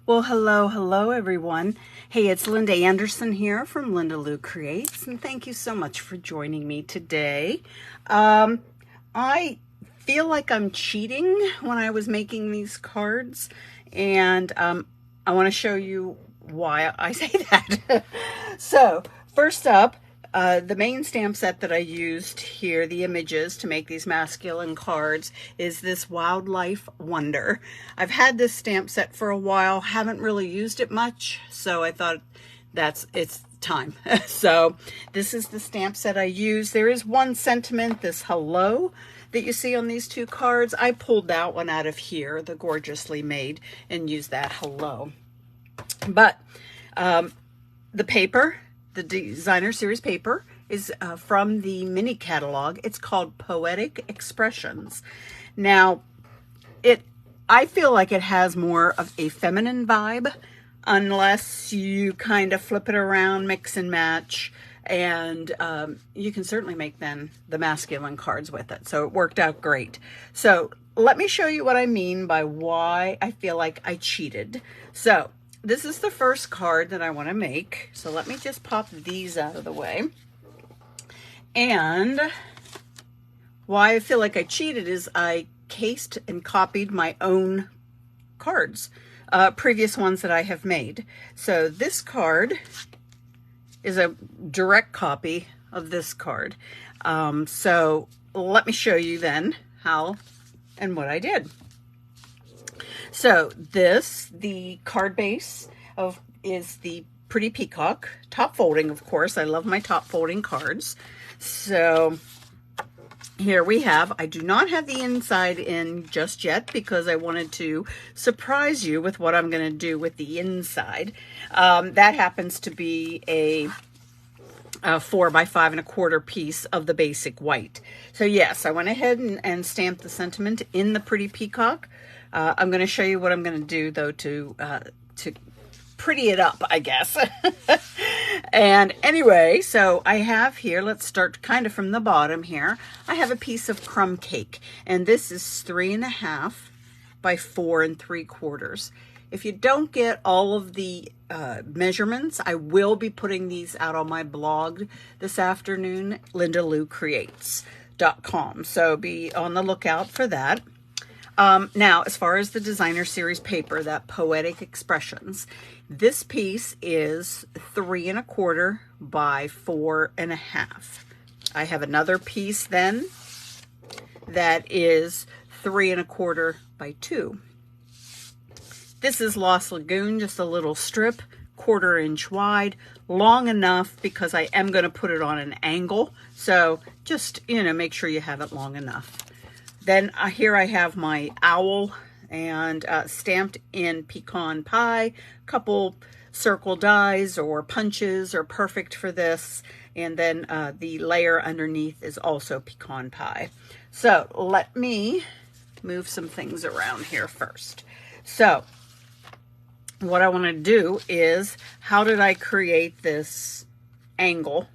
Well, hello everyone. Hey, it's Linda Anderson here from Linda Lou Creates, and thank you so much for joining me today. I feel like I'm cheating when I was making these cards, and I want to show you why I say that. So, first up, the main stamp set that I used here, the images to make these masculine cards, is this Wildlife Wonder. I've had this stamp set for a while, haven't really used it much, so I thought it's time. So this is the stamp set I use. There is one sentiment, this hello, that you see on these two cards. I pulled that one out of here, the Gorgeously Made, and used that hello. But the paper, the designer series paper, is from the mini catalog. It's called Poetic Expressions. Now, I feel like it has more of a feminine vibe, unless you kind of flip it around, mix and match, and you can certainly make then the masculine cards with it. So it worked out great. So let me show you what I mean by why I feel like I cheated. So this is the first card that I want to make. So let me just pop these out of the way. And why I feel like I cheated is I cased and copied my own cards, previous ones that I have made. So this card is a direct copy of this card. So let me show you then how and what I did. So the card base is the Pretty Peacock, top folding, of course. I love my top folding cards. So here we have, I do not have the inside in just yet because I wanted to surprise you with what I'm going to do with the inside. That happens to be a 4 by 5 1/4 piece of the basic white. So yes, I went ahead and stamped the sentiment in the Pretty Peacock. I'm going to show you what I'm going to do though to pretty it up, I guess. And anyway, so I have here, let's start kind of from the bottom here. I have a piece of crumb cake, and this is 3.5 by 4 3/4. If you don't get all of the measurements, I will be putting these out on my blog this afternoon, lindaloucreates.com. So be on the lookout for that. Now, as far as the designer series paper, that Poetic Expressions, this piece is 3 1/4 by 4 1/2. I have another piece then that is 3 1/4 by 2. This is Lost Lagoon, just a little strip, 1/4 inch wide, long enough because I am going to put it on an angle. So just, make sure you have it long enough. Then here I have my owl and stamped in pecan pie. Couple circle dies or punches are perfect for this. And then the layer underneath is also pecan pie. So let me move some things around here first. So what I want to do is, how did I create this angle?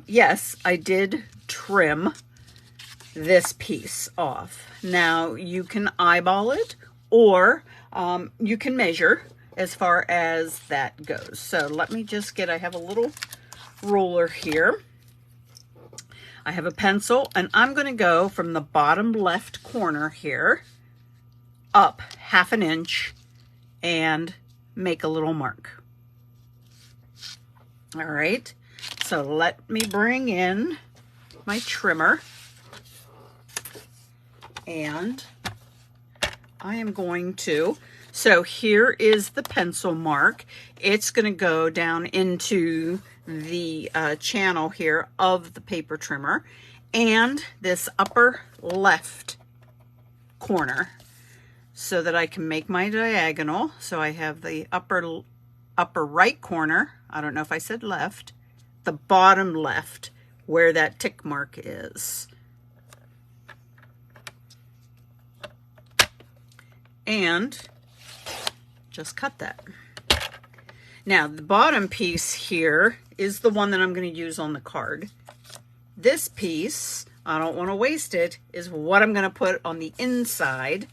Yes, I did trim this piece off. Now you can eyeball it, or you can measure as far as that goes. So let me just I have a little ruler here. I have a pencil, and I'm going to go from the bottom left corner here up 1/2 inch and make a little mark. All right, so let me bring in my trimmer. And I am going to, so here is the pencil mark. It's going to go down into the channel here of the paper trimmer and this upper left corner so that I can make my diagonal. So I have the upper right corner. I don't know if I said left, the bottom left where that tick mark is. And just cut that. Now the bottom piece here is the one that I'm going to use on the card. This piece, I don't want to waste it, is what I'm going to put on the inside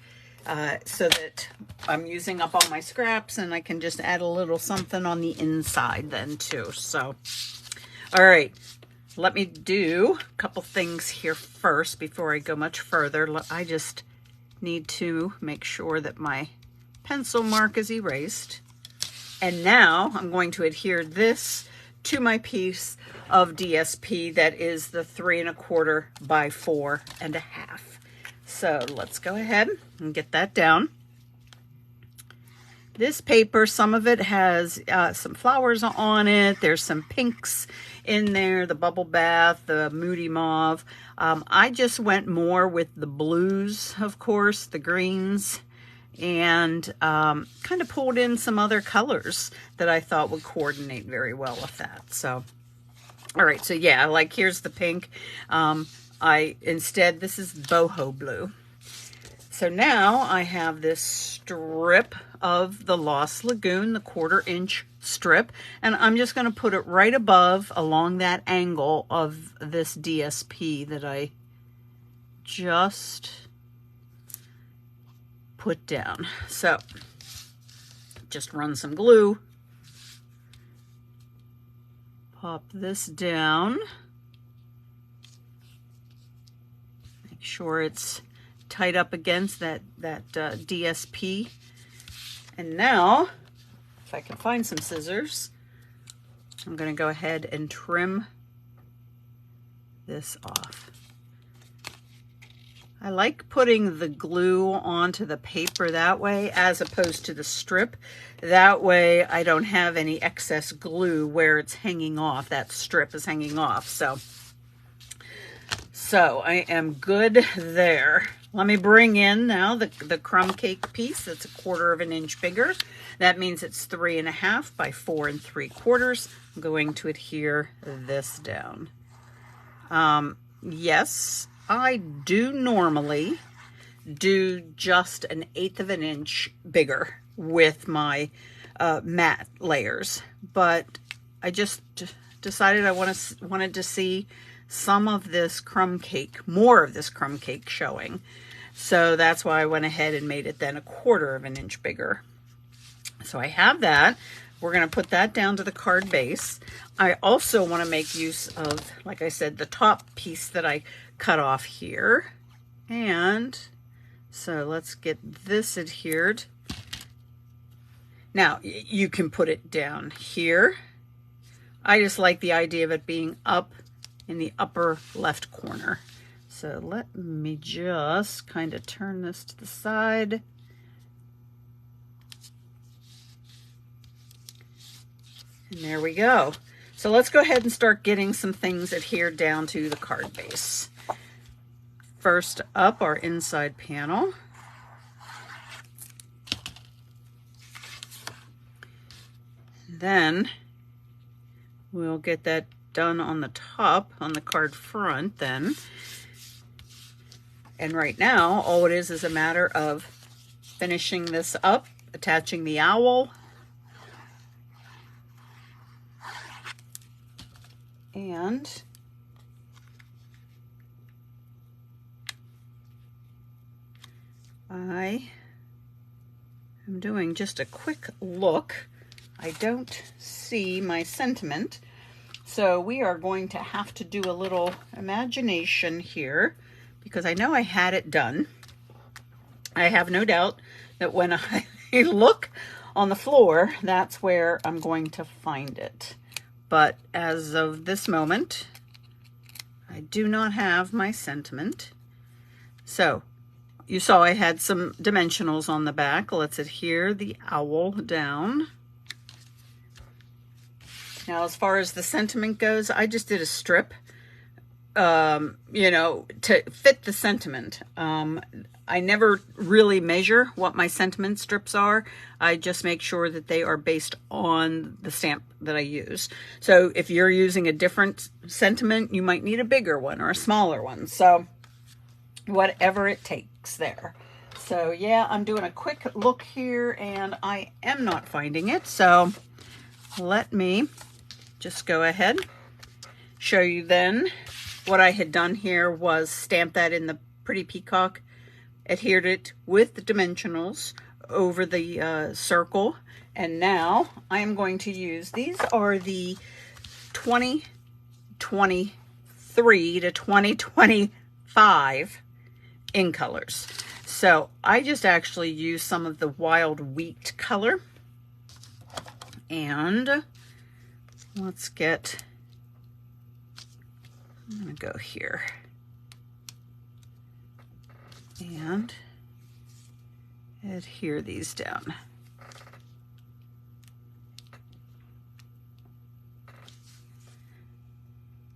so that I'm using up all my scraps and I can just add a little something on the inside then too. So, all right, let me do a couple things here first before I go much further. I just need to make sure that my pencil mark is erased. And now I'm going to adhere this to my piece of DSP that is the 3 1/4 by 4 1/2. So let's go ahead and get that down. This paper, some of it has some flowers on it. There's some pinks in there, the bubble bath, the moody mauve. I just went more with the blues, of course, the greens, and kind of pulled in some other colors that I thought would coordinate very well with that. So, all right, so yeah, like here's the pink. Instead, this is boho blue. So now I have this strip of the Lost Lagoon, the 1/4 inch strip, and I'm just going to put it right above along that angle of this DSP that I just put down. So just run some glue, pop this down, make sure it's tight up against that DSP. And now, if I can find some scissors, I'm going to go ahead and trim this off. I like putting the glue onto the paper that way as opposed to the strip. That way I don't have any excess glue where it's hanging off. That strip is hanging off. So I am good there. Let me bring in now the crumb cake piece. That's 1/4 inch bigger. That means it's 3 1/2 by 4 3/4. I'm going to adhere this down. Yes, I do normally do just 1/8 inch bigger with my matte layers, but I just decided I wanted to see some of this crumb cake, more of this crumb cake showing. So that's why I went ahead and made it then 1/4 inch bigger. So I have that. We're going to put that down to the card base. I also want to make use of, like I said, the top piece that I cut off here. And so let's get this adhered. Now you can put it down here. I just like the idea of it being up in the upper left corner. So let me just kind of turn this to the side. And there we go. So let's go ahead and start getting some things adhered down to the card base. First up, our inside panel. Then we'll get that done on the top, on the card front then. And right now, all it is a matter of finishing this up, attaching the owl, and I am doing just a quick look. I don't see my sentiment. So we are going to have to do a little imagination here because I know I had it done. I have no doubt that when I look on the floor, that's where I'm going to find it. But as of this moment, I do not have my sentiment. So you saw I had some dimensionals on the back. Let's adhere the owl down. Now, as far as the sentiment goes, I just did a strip, you know, to fit the sentiment. I never really measure what my sentiment strips are. I just make sure that they are based on the stamp that I use. So if you're using a different sentiment, you might need a bigger one or a smaller one. So whatever it takes there. So yeah, I'm doing a quick look here and I am not finding it. So let me just go ahead, show you then what I had done here was stamp that in the Pretty Peacock adhered it with the dimensionals over the circle. And now I am going to use, these are the 2023 to 2025 in colors. So I just actually use some of the Wild Wheat color. And let's get, I'm gonna go here and adhere these down.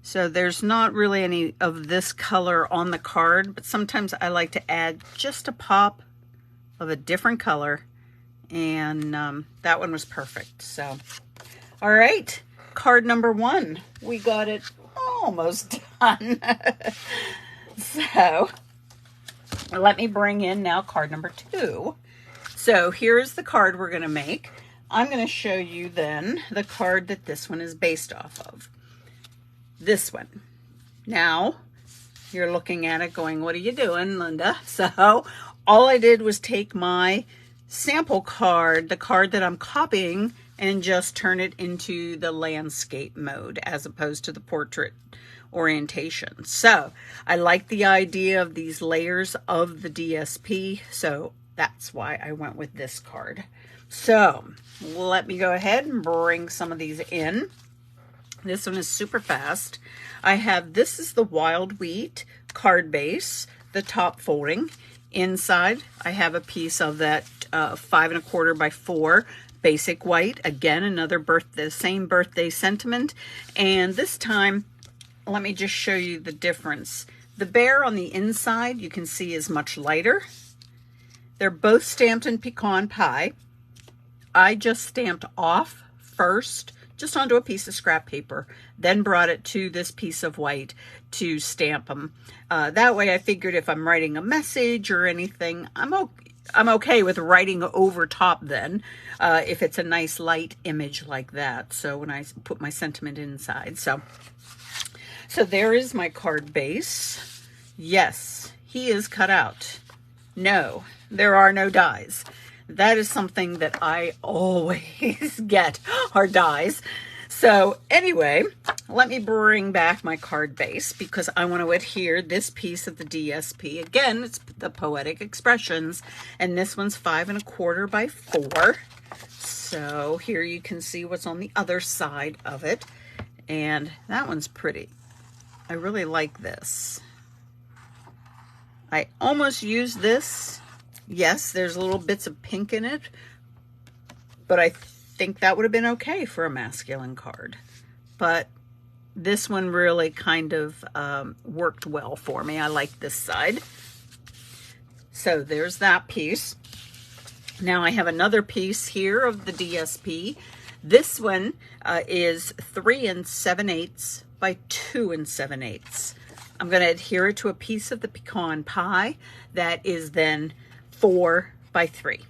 So there's not really any of this color on the card, but sometimes I like to add just a pop of a different color, and that one was perfect. So, all right, card number 1, we got it almost done. So let me bring in now card number 2. So here's the card we're gonna make. I'm gonna show you then the card that this one is based off of. This one. Now, you're looking at it going, what are you doing, Linda? So all I did was take my sample card, the card that I'm copying, and just turn it into the landscape mode as opposed to the portrait orientation. So I like the idea of these layers of the DSP, so that's why I went with this card. So let me go ahead and bring some of these in. This one is super fast. I have, this is the Wild Wheat card base, the top folding. Inside, I have a piece of that 5 1/4 by 4 basic white. Again, another birthday, same birthday sentiment. And this time, let me just show you the difference. The bear on the inside, you can see, is much lighter. They're both stamped in pecan pie. I just stamped off first, just onto a piece of scrap paper, then brought it to this piece of white to stamp them. That way I figured if I'm writing a message or anything, I'm okay with writing over top then, if it's a nice light image like that. So when I put my sentiment inside. So there is my card base. Yes, he is cut out. No, there are no dies. That is something that I always get, are dies. So anyway, let me bring back my card base because I want to adhere this piece of the DSP. Again, it's the Poetic Expressions, and this one's 5 1/4 by 4. So here you can see what's on the other side of it. And that one's pretty. I really like this. I almost used this. Yes, there's little bits of pink in it, but I think that would have been okay for a masculine card. But this one really kind of worked well for me. I like this side. So there's that piece. Now I have another piece here of the DSP. This one is 3 7/8 by 2 7/8. I'm going to adhere it to a piece of the pecan pie that is then 4 by 3.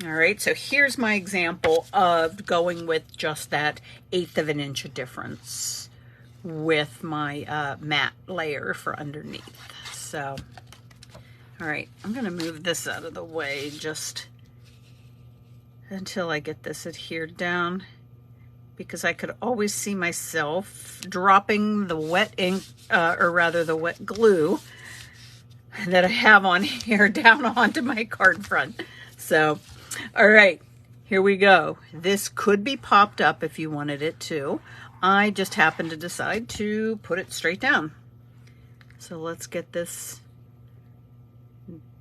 All right, so here's my example of going with just that 1/8 of an inch of difference with my matte layer for underneath. So, all right, I'm going to move this out of the way just until I get this adhered down, because I could always see myself dropping the wet ink, or rather the wet glue that I have on here down onto my card front. So, all right, here we go. This could be popped up if you wanted it to. I just happened to decide to put it straight down. So let's get this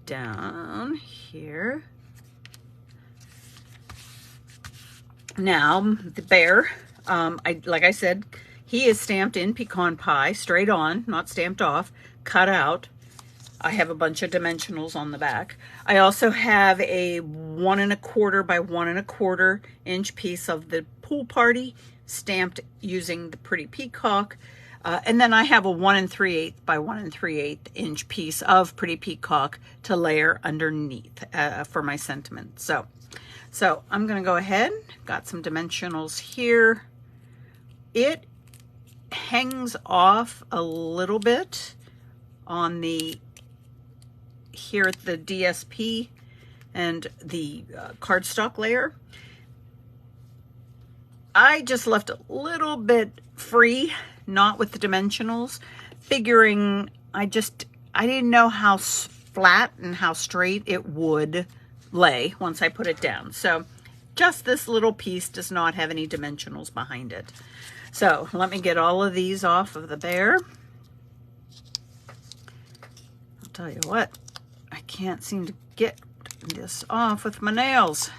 down here. Now, the bear, like I said, he is stamped in pecan pie, straight on, not stamped off, cut out. I have a bunch of dimensionals on the back. I also have a 1 1/4 by 1 1/4 inch piece of the Pool Party stamped using the Pretty Peacock. And then I have a 1 3/8 by 1 3/8 inch piece of Pretty Peacock to layer underneath for my sentiment. So I'm going to go ahead, got some dimensionals here. It hangs off a little bit on the here at the DSP and the cardstock layer, I just left a little bit free, not with the dimensionals, figuring I didn't know how flat and how straight it would lay once I put it down. So just this little piece does not have any dimensionals behind it. So let me get all of these off of the bear. I'll tell you what, I can't seem to get this off with my nails.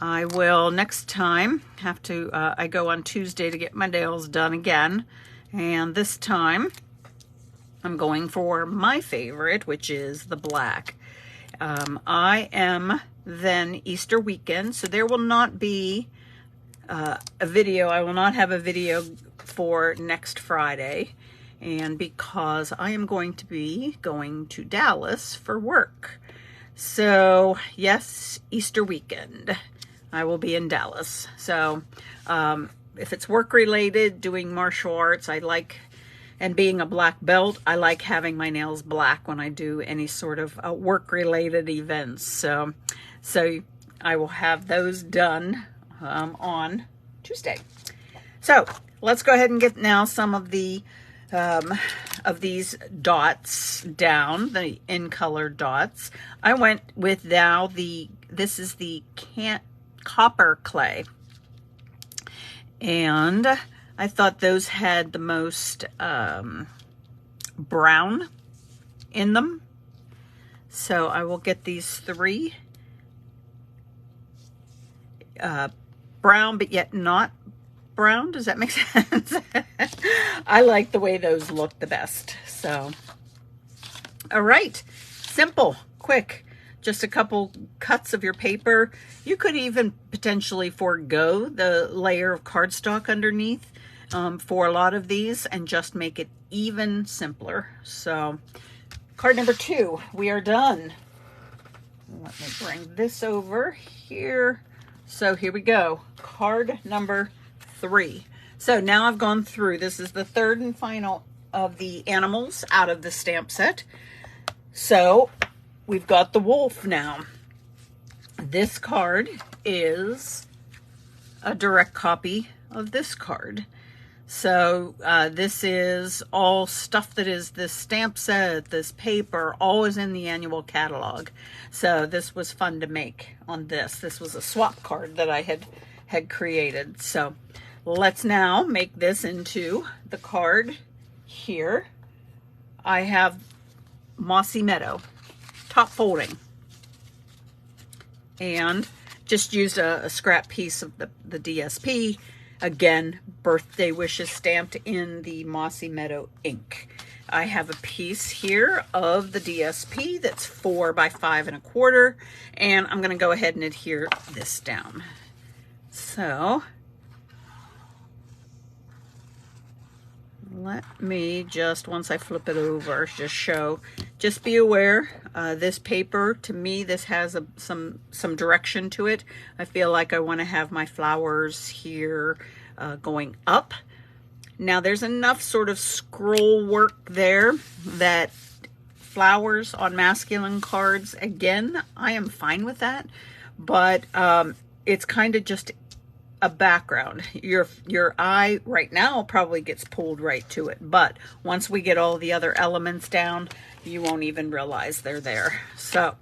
I will next time have to, I go on Tuesday to get my nails done again. And this time I'm going for my favorite, which is the black. I am then Easter weekend, so there will not be a video. I will not have a video for next Friday, and because I am going to be going to Dallas for work. So yes, Easter weekend, I will be in Dallas. So if it's work related, doing martial arts, I like, and being a black belt, I like having my nails black when I do any sort of work-related events. So I will have those done on Tuesday. So let's go ahead and get now some of the these dots down, the in color dots. I went with now this is the copper clay, and I thought those had the most brown in them. So I will get these 3 brown, but yet not brown. Does that make sense? I like the way those look the best. So, all right, simple, quick. Just a couple cuts of your paper. You could even potentially forego the layer of cardstock underneath for a lot of these and just make it even simpler. So card number 2, we are done. Let me bring this over here. So here we go, card number 3. So now I've gone through, this is the 3rd and final of the animals out of the stamp set. So we've got the wolf now. This card is a direct copy of this card. So this is all stuff that is this stamp set, this paper, all is in the annual catalog. So this was fun to make on this. This was a swap card that I had created. So let's now make this into the card here. I have Mossy Meadow, top folding, and just used a scrap piece of the DSP. Again, birthday wishes stamped in the Mossy Meadow ink. I have a piece here of the DSP that's 4 by 5 1/4, and I'm going to go ahead and adhere this down. So let me just, once I flip it over, just show, just be aware, this paper, to me, this has some direction to it. I feel like I want to have my flowers here going up. Now there's enough sort of scroll work there that flowers on masculine cards, again, I am fine with that, but it's kind of just a background. Your eye right now probably gets pulled right to it, but once we get all the other elements down, you won't even realize they're there. So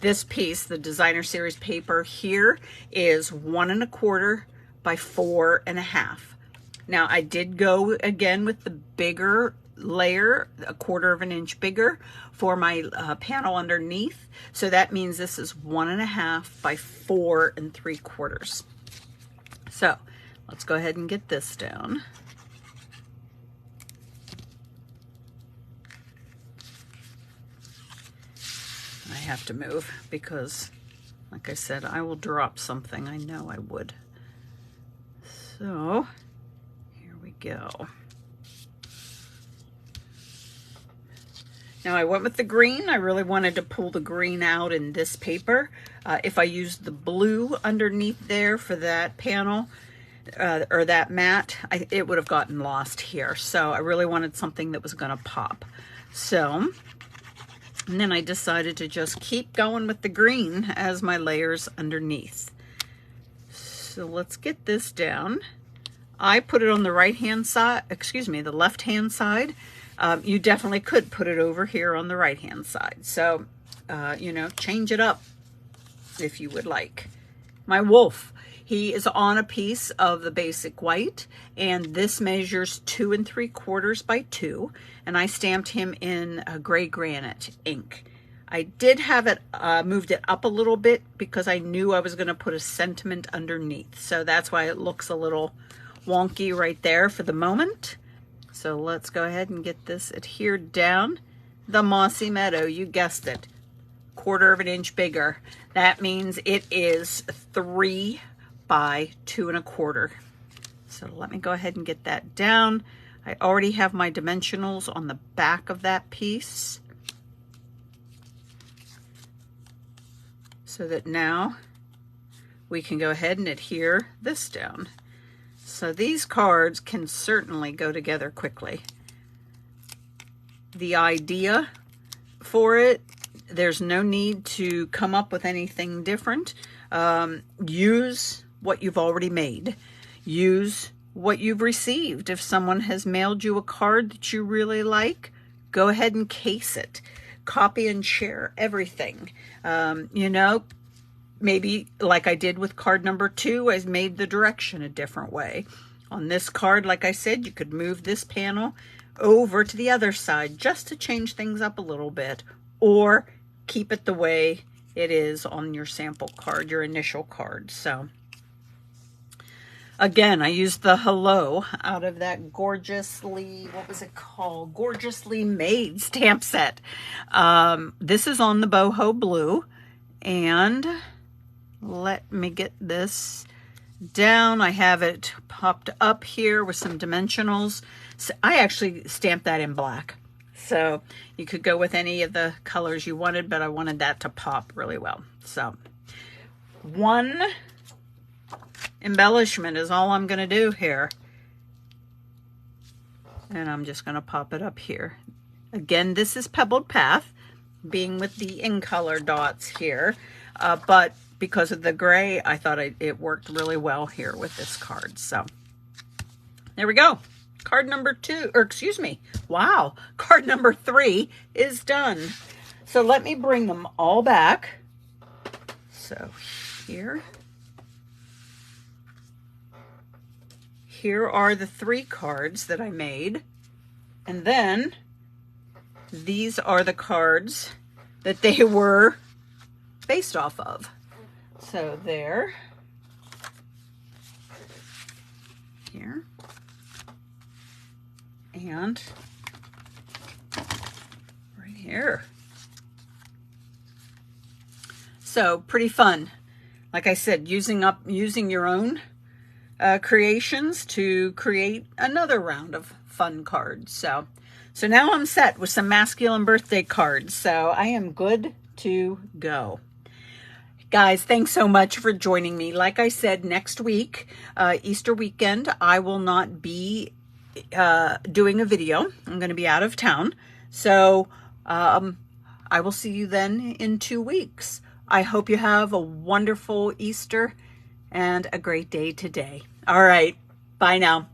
this piece, the designer series paper here, is 1 1/4 by 4 1/2. Now I did go again with the bigger layer, 1/4 inch bigger for my panel underneath. So that means this is 1 1/2 by 4 3/4. So let's go ahead and get this down. I have to move because, like I said, I will drop something. I know I would. So here we go. Now I went with the green. I really wanted to pull the green out in this paper. If I used the blue underneath there for that panel, or that mat, it would have gotten lost here. So I really wanted something that was going to pop. So And then I decided to just keep going with the green as my layers underneath. So let's get this down. I put it on the right-hand side, excuse me, the left-hand side. You definitely could put it over here on the right-hand side. So, you know, change it up if you would like. My wolf, he is on a piece of the basic white, and this measures 2 3/4 by 2, and I stamped him in a gray granite ink. I did have it, moved it up a little bit because I knew I was going to put a sentiment underneath. So that's why it looks a little wonky right there for the moment. So let's go ahead and get this adhered down. The Mossy Meadow, you guessed it, 1/4 inch bigger. That means it is 3 by 2 1/4. So let me go ahead and get that down. I already have my dimensionals on the back of that piece, so that now we can go ahead and adhere this down. So these cards can certainly go together quickly. The idea for it, there's no need to come up with anything different. Use what you've already made. Use what you've received. If someone has mailed you a card that you really like, go ahead and case it. Copy and share everything. You know, maybe like I did with card number 2, I made the direction a different way. On this card, like I said, you could move this panel over to the other side just to change things up a little bit, or keep it the way it is on your sample card, your initial card. So again, I used the hello out of that gorgeously, what was it called? Gorgeously Made stamp set. This is on the boho blue, and let me get this down. I have it popped up here with some dimensionals. So I actually stamped that in black. So you could go with any of the colors you wanted, but I wanted that to pop really well. So one embellishment is all I'm going to do here. And I'm just going to pop it up here. Again, this is Pebbled Path, being with the in color dots here. But because of the gray, I thought it worked really well here with this card. So there we go. Card number 2, or excuse me, wow, card number 3 is done. So let me bring them all back. So here are the 3 cards that I made. And then these are the cards that they were based off of. So there, here, and right here. So pretty fun. Like I said, using your own creations to create another round of fun cards. So now I'm set with some masculine birthday cards. So I am good to go. Guys, thanks so much for joining me. Like I said, next week, Easter weekend, I will not be doing a video. I'm going to be out of town. So I will see you then in 2 weeks. I hope you have a wonderful Easter and a great day today. All right. Bye now.